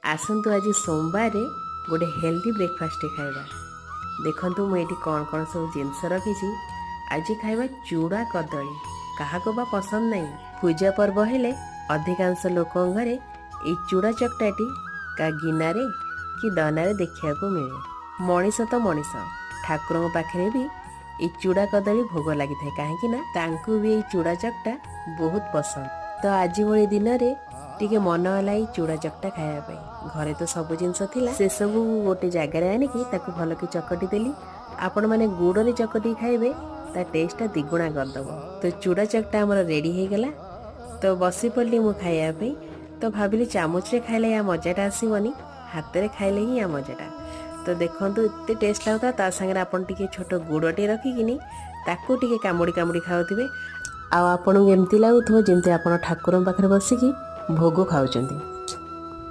आसतु आज सोमवार गोटे हेल्दी ब्रेकफास्ट खाइबा। देखंतु मु एठी कौन कौन सब जिनस रखी। आज खाइबा चूड़ा कदली। काहाको बा पसंद नहीं। पूजा पर्व हेले अधिकांश लोक घरे ए चूड़ा चकटाटी का गिनारे कि दनारे देखा मिले। मनीष तो मनीष ठाकुर पाखे भी ये चूड़ा कदली भोग लगी था कहीं भी ये चूड़ा चकटा बहुत पसंद। तो आज भली दिन में टिके मन है चूड़ा चकटा खायापी। घरे तो सब जिनस से सब गोटे जगार आणिकी भल कि चकटी देली। आपण मैंने गुड़ चकटी खाइबे ता टेस्टा द्विगुणा करदेव। तो चूड़ा चकटा आमर रेडी हो गला। तो बसी पड़ी मु खायापी। तो भाविली चामच रे खाइले या मजाटा आसबनी, हाथ में खाइले ही या मजाटा। तो देखो एत टेस्ट लगता। ता सागर आपन टिके छोट गुड़टे रखिकी ताकू टिके कामुड़ी कामुड़ी खाऊे। आपन एमती लगुव जमी आप ठाकुर पाखे बसिकी भोग खाऊं।